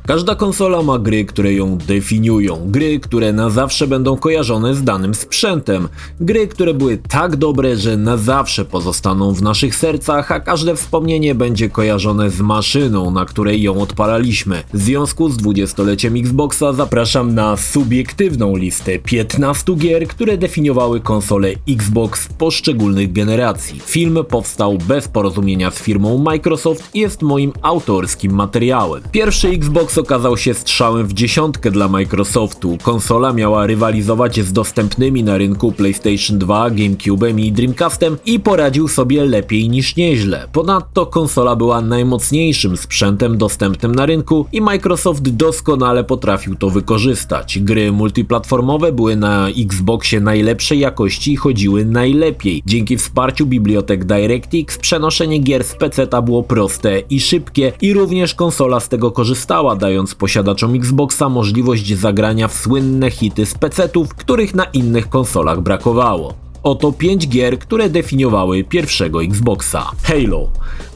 Każda konsola ma gry, które ją definiują, gry, które na zawsze będą kojarzone z danym sprzętem, gry, które były tak dobre, że na zawsze pozostaną w naszych sercach, a każde wspomnienie będzie kojarzone z maszyną, na której ją odpalaliśmy. W związku z 20-leciem Xboxa zapraszam na subiektywną listę 15 gier, które definiowały konsole Xbox poszczególnych generacji. Film powstał bez porozumienia z firmą Microsoft i jest moim autorskim materiałem. Pierwszy Xbox okazał się strzałem w dziesiątkę dla Microsoftu. Konsola miała rywalizować z dostępnymi na rynku PlayStation 2, GameCube'em i Dreamcastem i poradził sobie lepiej niż nieźle. Ponadto konsola była najmocniejszym sprzętem dostępnym na rynku i Microsoft doskonale potrafił to wykorzystać. Gry multiplatformowe były na Xboxie najlepszej jakości i chodziły najlepiej. Dzięki wsparciu bibliotek DirectX przenoszenie gier z PC-ta było proste i szybkie i również konsola z tego korzystała, dając posiadaczom Xboxa możliwość zagrania w słynne hity z PC-tów, których na innych konsolach brakowało. Oto 5 gier, które definiowały pierwszego Xboxa. Halo.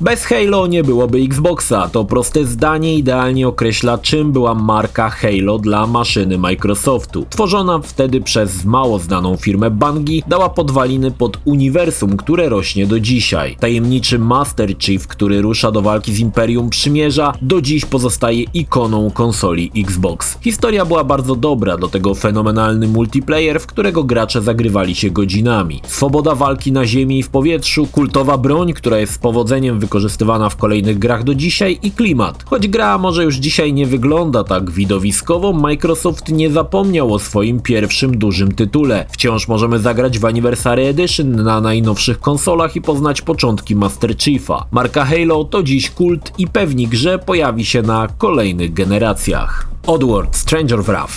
Bez Halo nie byłoby Xboxa. To proste zdanie idealnie określa, czym była marka Halo dla maszyny Microsoftu. Tworzona wtedy przez mało znaną firmę Bungie, dała podwaliny pod uniwersum, które rośnie do dzisiaj. Tajemniczy Master Chief, który rusza do walki z Imperium Przymierza, do dziś pozostaje ikoną konsoli Xbox. Historia była bardzo dobra, do tego fenomenalny multiplayer, w którego gracze zagrywali się godzinami. Swoboda walki na ziemi i w powietrzu, kultowa broń, która jest z powodzeniem wykorzystywana w kolejnych grach do dzisiaj i klimat. Choć gra może już dzisiaj nie wygląda tak widowiskowo, Microsoft nie zapomniał o swoim pierwszym dużym tytule. Wciąż możemy zagrać w Anniversary Edition na najnowszych konsolach i poznać początki Master Chiefa. Marka Halo to dziś kult i pewnik, że pojawi się na kolejnych generacjach. Oddworld Stranger Wrath.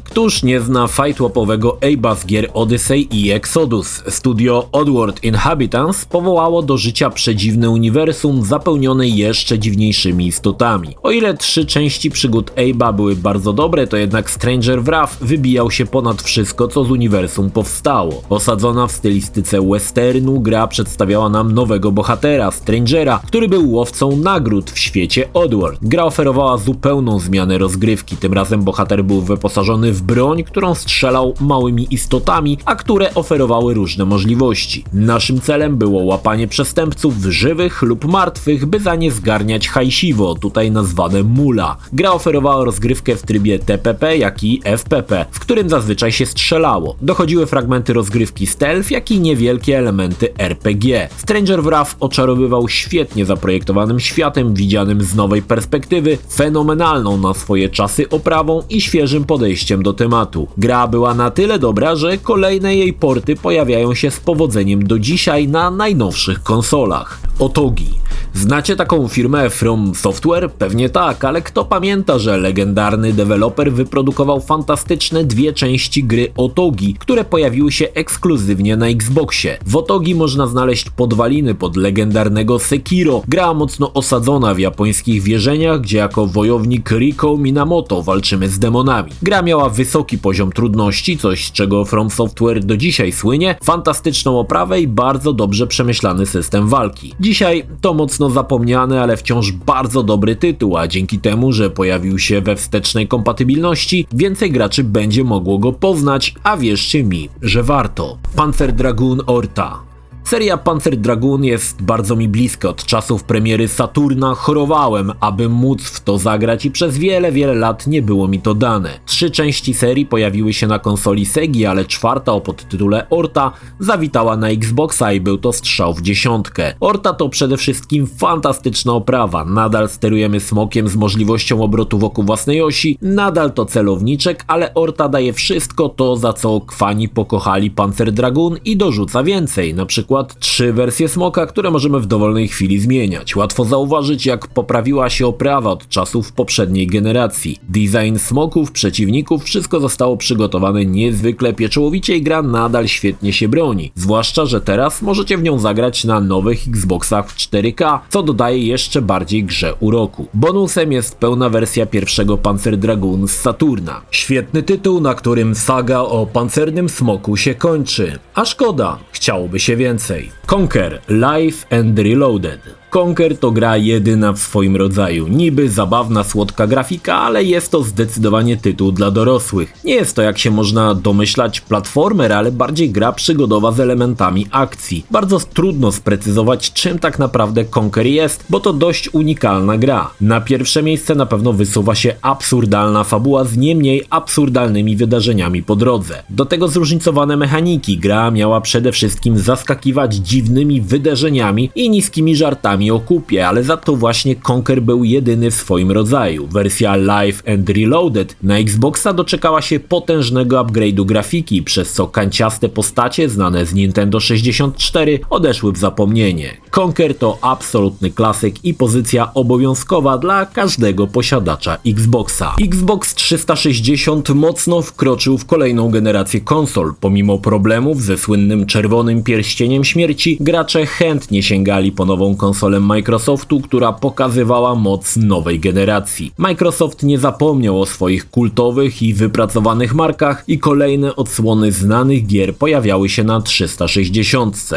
Któż nie zna fight-łapowego Abe'a z gier Odyssey i Exodus? Studio Oddworld Inhabitants powołało do życia przedziwne uniwersum zapełnione jeszcze dziwniejszymi istotami. O ile 3 części przygód Abe'a były bardzo dobre, to jednak Stranger Wrath wybijał się ponad wszystko, co z uniwersum powstało. Osadzona w stylistyce westernu, gra przedstawiała nam nowego bohatera, Strangera, który był łowcą nagród w świecie Oddworld. Gra oferowała zupełną zmianę rozgrywki, tym razem bohater był wyposażony w broń, którą strzelał małymi istotami, a które oferowały różne możliwości. Naszym celem było łapanie przestępców żywych lub martwych, by za nie zgarniać hajsiwo, tutaj nazwane mula. Gra oferowała rozgrywkę w trybie TPP, jak i FPP, w którym zazwyczaj się strzelało. Dochodziły fragmenty rozgrywki stealth, jak i niewielkie elementy RPG. Stranger Wrath oczarowywał świetnie zaprojektowanym światem, widzianym z nowej perspektywy, fenomenalną na swoje czasy oprawą i świeżym podejściem do tematu. Gra była na tyle dobra, że kolejne jej porty pojawiają się z powodzeniem do dzisiaj na najnowszych konsolach. Otogi. Znacie taką firmę From Software? Pewnie tak, ale kto pamięta, że legendarny deweloper wyprodukował fantastyczne 2 części gry Otogi, które pojawiły się ekskluzywnie na Xboxie. W Otogi można znaleźć podwaliny pod legendarnego Sekiro, gra mocno osadzona w japońskich wierzeniach, gdzie jako wojownik Riko Minamoto walczymy z demonami. Gra miała wysoki poziom trudności, coś z czego From Software do dzisiaj słynie, fantastyczną oprawę i bardzo dobrze przemyślany system walki. Dzisiaj to mocno zapomniany, ale wciąż bardzo dobry tytuł, a dzięki temu, że pojawił się we wstecznej kompatybilności, więcej graczy będzie mogło go poznać, a wierzcie mi, że warto. Panzer Dragoon Orta. Seria Panzer Dragoon jest bardzo mi bliska. Od czasów premiery Saturna chorowałem, aby móc w to zagrać i przez wiele lat nie było mi to dane. 3 części serii pojawiły się na konsoli Segi, ale 4. o podtytule Orta zawitała na Xboxa i był to strzał w dziesiątkę. Orta to przede wszystkim fantastyczna oprawa. Nadal sterujemy smokiem z możliwością obrotu wokół własnej osi, nadal to celowniczek, ale Orta daje wszystko to, za co fani pokochali Panzer Dragoon i dorzuca więcej, na przykład 3 wersje smoka, które możemy w dowolnej chwili zmieniać. Łatwo zauważyć, jak poprawiła się oprawa od czasów poprzedniej generacji. Design smoków, przeciwników, wszystko zostało przygotowane niezwykle pieczołowicie i gra nadal świetnie się broni. Zwłaszcza, że teraz możecie w nią zagrać na nowych Xboxach w 4K, co dodaje jeszcze bardziej grze uroku. Bonusem jest pełna wersja pierwszego Panzer Dragoon z Saturna. Świetny tytuł, na którym saga o pancernym smoku się kończy. A szkoda, chciałoby się więcej. Conker Live and Reloaded. Conker to gra jedyna w swoim rodzaju. Niby zabawna, słodka grafika, ale jest to zdecydowanie tytuł dla dorosłych. Nie jest to, jak się można domyślać, platformer, ale bardziej gra przygodowa z elementami akcji. Bardzo trudno sprecyzować, czym tak naprawdę Conker jest, bo to dość unikalna gra. Na pierwsze miejsce na pewno wysuwa się absurdalna fabuła z nie mniej absurdalnymi wydarzeniami po drodze. Do tego zróżnicowane mechaniki. Gra miała przede wszystkim zaskakiwać dziwnymi wydarzeniami i niskimi żartami o kupie, ale za to właśnie Conker był jedyny w swoim rodzaju. Wersja Live and Reloaded na Xboxa doczekała się potężnego upgrade'u grafiki, przez co kanciaste postacie znane z Nintendo 64 odeszły w zapomnienie. Conker to absolutny klasyk i pozycja obowiązkowa dla każdego posiadacza Xboxa. Xbox 360 mocno wkroczył w kolejną generację konsol. Pomimo problemów ze słynnym czerwonym pierścieniem śmierci, gracze chętnie sięgali po nową konsolę Microsoftu, która pokazywała moc nowej generacji. Microsoft nie zapomniał o swoich kultowych i wypracowanych markach i kolejne odsłony znanych gier pojawiały się na 360.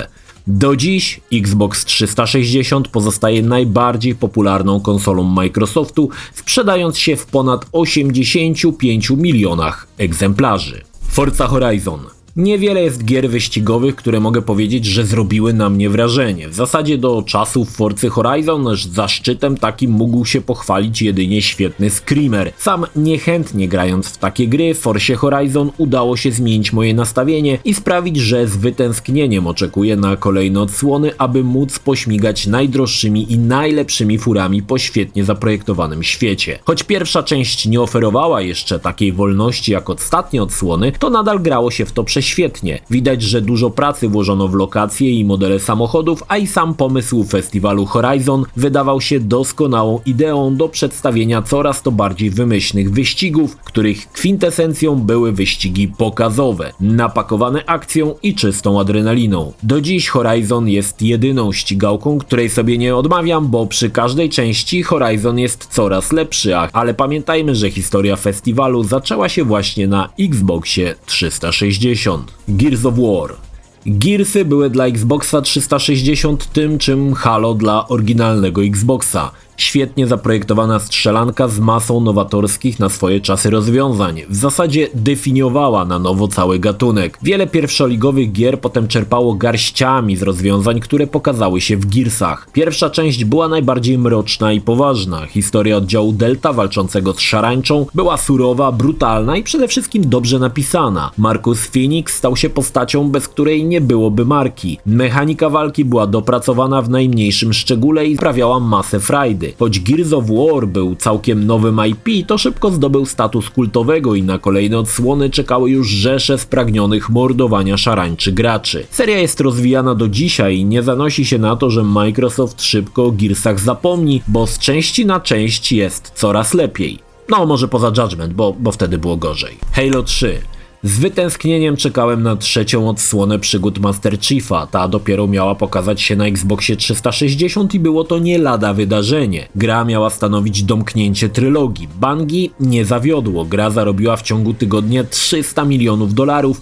Do dziś Xbox 360 pozostaje najbardziej popularną konsolą Microsoftu, sprzedając się w ponad 85 milionach egzemplarzy. Forza Horizon. Niewiele jest gier wyścigowych, które mogę powiedzieć, że zrobiły na mnie wrażenie. W zasadzie do czasów Forcy Horizon zaszczytem takim mógł się pochwalić jedynie świetny Screamer. Sam niechętnie grając w takie gry, w Forcie Horizon udało się zmienić moje nastawienie i sprawić, że z wytęsknieniem oczekuję na kolejne odsłony, aby móc pośmigać najdroższymi i najlepszymi furami po świetnie zaprojektowanym świecie. Choć pierwsza część nie oferowała jeszcze takiej wolności jak ostatnie odsłony, to nadal grało się w to prześwietnie. Widać, że dużo pracy włożono w lokacje i modele samochodów, a i sam pomysł festiwalu Horizon wydawał się doskonałą ideą do przedstawienia coraz to bardziej wymyślnych wyścigów, których kwintesencją były wyścigi pokazowe, napakowane akcją i czystą adrenaliną. Do dziś Horizon jest jedyną ścigałką, której sobie nie odmawiam, bo przy każdej części Horizon jest coraz lepszy, ale pamiętajmy, że historia festiwalu zaczęła się właśnie na Xboxie 360. Gears of War. Gearsy były dla Xboxa 360 tym, czym Halo dla oryginalnego Xboxa. Świetnie zaprojektowana strzelanka z masą nowatorskich na swoje czasy rozwiązań. W zasadzie definiowała na nowo cały gatunek. Wiele pierwszoligowych gier potem czerpało garściami z rozwiązań, które pokazały się w Gearsach. Pierwsza część była najbardziej mroczna i poważna. Historia oddziału Delta walczącego z szarańczą była surowa, brutalna i przede wszystkim dobrze napisana. Marcus Phoenix stał się postacią, bez której nie byłoby marki. Mechanika walki była dopracowana w najmniejszym szczególe i sprawiała masę frajdy. Choć Gears of War był całkiem nowym IP, to szybko zdobył status kultowego i na kolejne odsłony czekały już rzesze spragnionych mordowania szarańczy graczy. Seria jest rozwijana do dzisiaj i nie zanosi się na to, że Microsoft szybko o Gearsach zapomni, bo z części na część jest coraz lepiej. No może poza Judgment, bo wtedy było gorzej. Halo 3. Z wytęsknieniem czekałem na trzecią odsłonę przygód Master Chiefa. Ta dopiero miała pokazać się na Xboxie 360 i było to nie lada wydarzenie. Gra miała stanowić domknięcie trylogii. Bungie nie zawiodło. Gra zarobiła w ciągu tygodnia $300 milionów,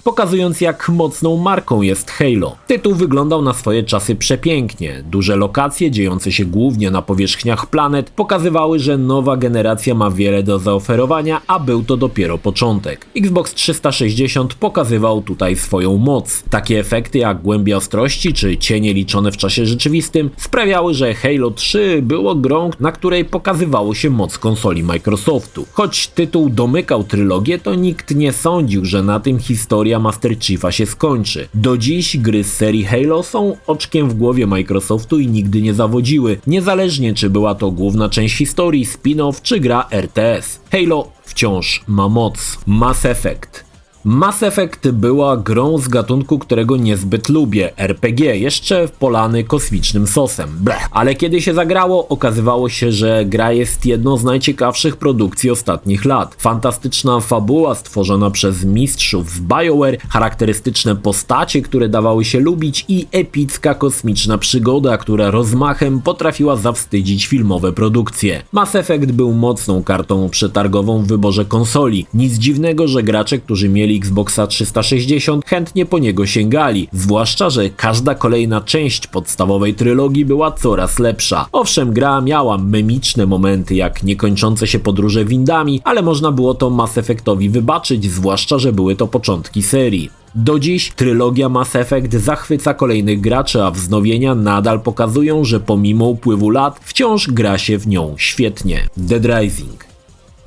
pokazując jak mocną marką jest Halo. Tytuł wyglądał na swoje czasy przepięknie. Duże lokacje, dziejące się głównie na powierzchniach planet, pokazywały, że nowa generacja ma wiele do zaoferowania, a był to dopiero początek. Xbox 360 pokazywał tutaj swoją moc. Takie efekty jak głębia ostrości czy cienie liczone w czasie rzeczywistym sprawiały, że Halo 3 było grą, na której pokazywało się moc konsoli Microsoftu. Choć tytuł domykał trylogię, to nikt nie sądził, że na tym historia Master Chiefa się skończy. Do dziś gry z serii Halo są oczkiem w głowie Microsoftu i nigdy nie zawodziły, niezależnie czy była to główna część historii, spin-off czy gra RTS. Halo wciąż ma moc. Mass Effect. Mass Effect była grą z gatunku, którego niezbyt lubię, RPG, jeszcze polany kosmicznym sosem, bleh. Ale kiedy się zagrało, okazywało się, że gra jest jedną z najciekawszych produkcji ostatnich lat. Fantastyczna fabuła stworzona przez mistrzów z BioWare, charakterystyczne postacie, które dawały się lubić i epicka kosmiczna przygoda, która rozmachem potrafiła zawstydzić filmowe produkcje. Mass Effect był mocną kartą przetargową w wyborze konsoli. Nic dziwnego, że gracze, którzy mieli mieli Xboxa 360, chętnie po niego sięgali, zwłaszcza, że każda kolejna część podstawowej trylogii była coraz lepsza. Owszem, gra miała memiczne momenty, jak niekończące się podróże windami, ale można było to Mass Effectowi wybaczyć, zwłaszcza, że były to początki serii. Do dziś trylogia Mass Effect zachwyca kolejnych graczy, a wznowienia nadal pokazują, że pomimo upływu lat wciąż gra się w nią świetnie. Dead Rising.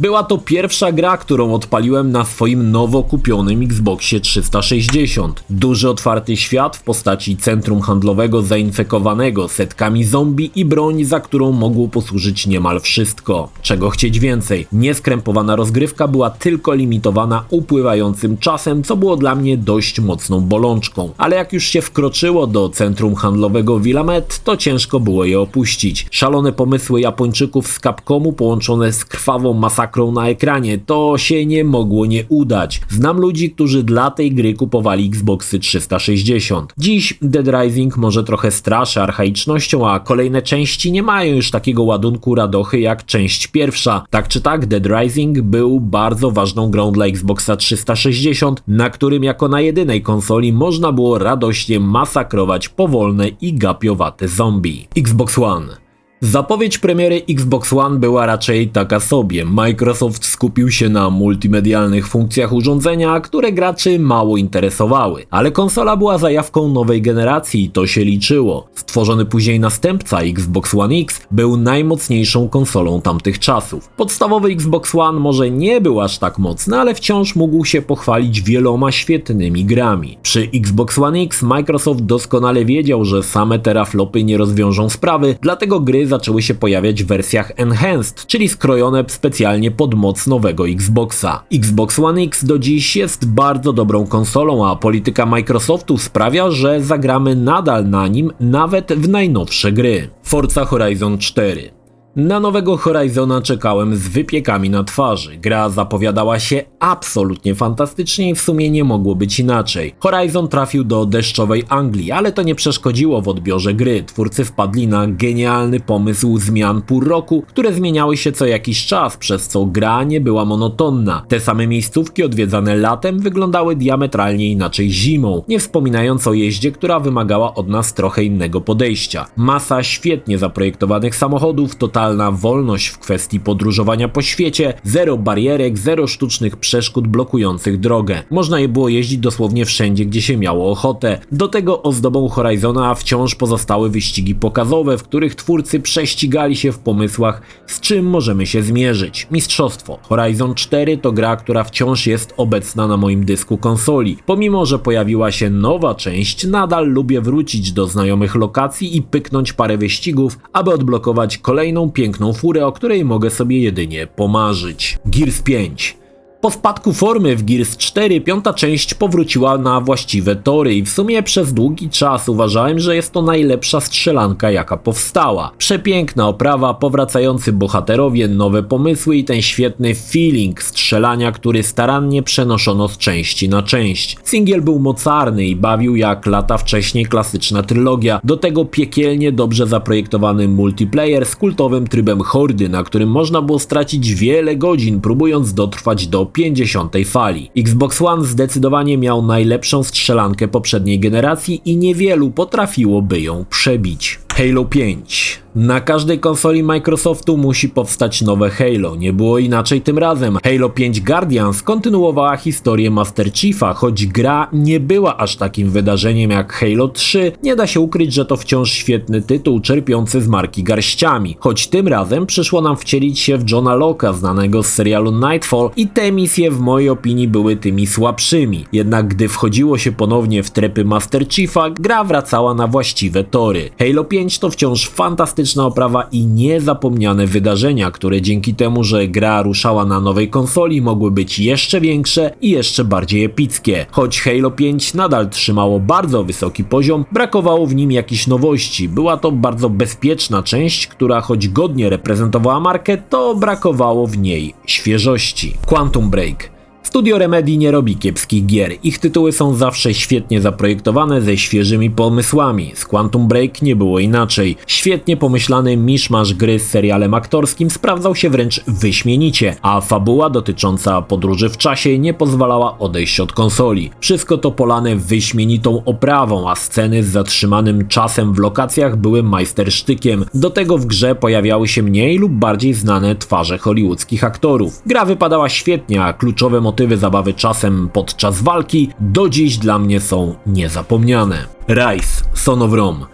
Była to pierwsza gra, którą odpaliłem na swoim nowo kupionym Xboxie 360. Duży otwarty świat w postaci centrum handlowego zainfekowanego setkami zombie i broń, za którą mogło posłużyć niemal wszystko. Czego chcieć więcej? Nieskrępowana rozgrywka była tylko limitowana upływającym czasem, co było dla mnie dość mocną bolączką. Ale jak już się wkroczyło do centrum handlowego Willamette, to ciężko było je opuścić. Szalone pomysły Japończyków z Capcomu połączone z krwawą masakrą na ekranie, to się nie mogło nie udać. Znam ludzi, którzy dla tej gry kupowali Xboxy 360. Dziś Dead Rising może trochę straszy archaicznością, a kolejne części nie mają już takiego ładunku radochy jak część pierwsza. Tak czy tak, Dead Rising był bardzo ważną grą dla Xboxa 360, na którym jako na jedynej konsoli można było radośnie masakrować powolne i gapiowate zombie. Xbox One. Zapowiedź premiery Xbox One była raczej taka sobie. Microsoft skupił się na multimedialnych funkcjach urządzenia, które graczy mało interesowały. Ale konsola była zajawką nowej generacji i to się liczyło. Stworzony później następca Xbox One X był najmocniejszą konsolą tamtych czasów. Podstawowy Xbox One może nie był aż tak mocny, ale wciąż mógł się pochwalić wieloma świetnymi grami. Przy Xbox One X Microsoft doskonale wiedział, że same teraflopy nie rozwiążą sprawy, dlatego gry zaczęły się pojawiać w wersjach Enhanced, czyli skrojone specjalnie pod moc nowego Xboxa. Xbox One X do dziś jest bardzo dobrą konsolą, a polityka Microsoftu sprawia, że zagramy nadal na nim nawet w najnowsze gry. Forza Horizon 4. Na nowego Horizona czekałem z wypiekami na twarzy. Gra zapowiadała się absolutnie fantastycznie i w sumie nie mogło być inaczej. Horizon trafił do deszczowej Anglii, ale to nie przeszkodziło w odbiorze gry. Twórcy wpadli na genialny pomysł zmian pór roku, które zmieniały się co jakiś czas, przez co gra nie była monotonna. Te same miejscówki odwiedzane latem wyglądały diametralnie inaczej zimą, nie wspominając o jeździe, która wymagała od nas trochę innego podejścia. Masa świetnie zaprojektowanych samochodów, totalna wolność w kwestii podróżowania po świecie, zero barierek, zero sztucznych przeszkód blokujących drogę. Można je było jeździć dosłownie wszędzie, gdzie się miało ochotę. Do tego ozdobą Horizona wciąż pozostały wyścigi pokazowe, w których twórcy prześcigali się w pomysłach, z czym możemy się zmierzyć. Mistrzostwo. Horizon 4 to gra, która wciąż jest obecna na moim dysku konsoli. Pomimo, że pojawiła się nowa część, nadal lubię wrócić do znajomych lokacji i pyknąć parę wyścigów, aby odblokować kolejną piękną furę, o której mogę sobie jedynie pomarzyć. Gears 5. Po spadku formy w Gears 4 piąta część powróciła na właściwe tory i w sumie przez długi czas uważałem, że jest to najlepsza strzelanka jaka powstała. Przepiękna oprawa, powracający bohaterowie, nowe pomysły i ten świetny feeling strzelania, który starannie przenoszono z części na część. Singiel był mocarny i bawił jak lata wcześniej klasyczna trylogia, do tego piekielnie dobrze zaprojektowany multiplayer z kultowym trybem hordy, na którym można było stracić wiele godzin próbując dotrwać do 50. fali. Xbox One zdecydowanie miał najlepszą strzelankę poprzedniej generacji i niewielu potrafiłoby ją przebić. Halo 5. Na każdej konsoli Microsoftu musi powstać nowe Halo, nie było inaczej tym razem. Halo 5 Guardians kontynuowała historię Master Chiefa, choć gra nie była aż takim wydarzeniem jak Halo 3, nie da się ukryć, że to wciąż świetny tytuł czerpiący z marki garściami. Choć tym razem przyszło nam wcielić się w Johna Locke'a, znanego z serialu Nightfall i te misje w mojej opinii były tymi słabszymi. Jednak gdy wchodziło się ponownie w trepy Master Chiefa, gra wracała na właściwe tory. Halo 5 to wciąż fantastyczna oprawa i niezapomniane wydarzenia, które dzięki temu, że gra ruszała na nowej konsoli, mogły być jeszcze większe i jeszcze bardziej epickie. Choć Halo 5 nadal trzymało bardzo wysoki poziom, brakowało w nim jakichś nowości. Była to bardzo bezpieczna część, która choć godnie reprezentowała markę, to brakowało w niej świeżości. Quantum Break. Studio Remedy nie robi kiepskich gier, ich tytuły są zawsze świetnie zaprojektowane ze świeżymi pomysłami. Z Quantum Break nie było inaczej. Świetnie pomyślany miszmasz gry z serialem aktorskim sprawdzał się wręcz wyśmienicie, a fabuła dotycząca podróży w czasie nie pozwalała odejść od konsoli. Wszystko to polane wyśmienitą oprawą, a sceny z zatrzymanym czasem w lokacjach były majstersztykiem. Do tego w grze pojawiały się mniej lub bardziej znane twarze hollywoodzkich aktorów. Gra wypadała świetnie, a kluczowe motywy zabawy czasem podczas walki do dziś dla mnie są niezapomniane. Rise: Son of Rome.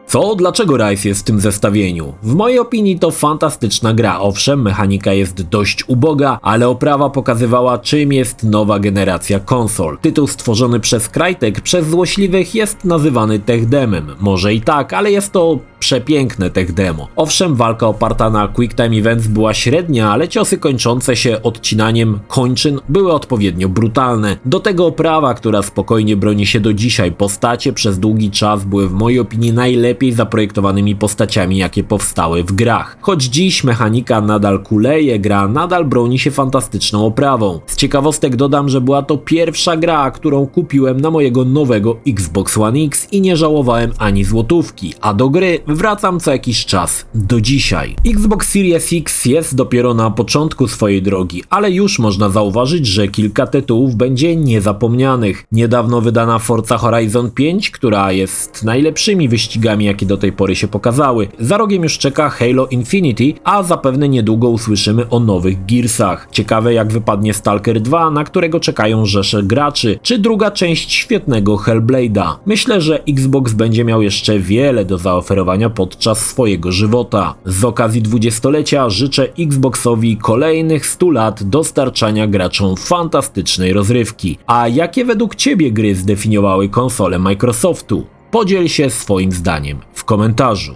Co? Dlaczego Rise jest w tym zestawieniu? W mojej opinii to fantastyczna gra, owszem, mechanika jest dość uboga, ale oprawa pokazywała, czym jest nowa generacja konsol. Tytuł stworzony przez Crytek przez złośliwych jest nazywany tech demem. Może i tak, ale jest to przepiękne tech demo. Owszem, walka oparta na Quick Time Events była średnia, ale ciosy kończące się odcinaniem kończyn były odpowiednio brutalne. Do tego oprawa, która spokojnie broni się do dzisiaj. Postacie przez długi czas były w mojej opinii najlepiej zaprojektowanymi postaciami, jakie powstały w grach. Choć dziś mechanika nadal kuleje, gra nadal broni się fantastyczną oprawą. Z ciekawostek dodam, że była to pierwsza gra, którą kupiłem na mojego nowego Xbox One X i nie żałowałem ani złotówki, a do gry wracam co jakiś czas, do dzisiaj. Xbox Series X jest dopiero na początku swojej drogi, ale już można zauważyć, że kilka tytułów będzie niezapomnianych. Niedawno wydana Forza Horizon 5, która jest najlepszymi wyścigami, jakie do tej pory się pokazały. Za rogiem już czeka Halo Infinity, a zapewne niedługo usłyszymy o nowych Gearsach. Ciekawe, jak wypadnie Stalker 2, na którego czekają rzesze graczy, czy druga część świetnego Hellblade'a. Myślę, że Xbox będzie miał jeszcze wiele do zaoferowania podczas swojego żywota. Z okazji 20-lecia życzę Xboxowi kolejnych 100 lat dostarczania graczom fantastycznej rozrywki. A jakie według Ciebie gry zdefiniowały konsolę Microsoftu? Podziel się swoim zdaniem w komentarzu.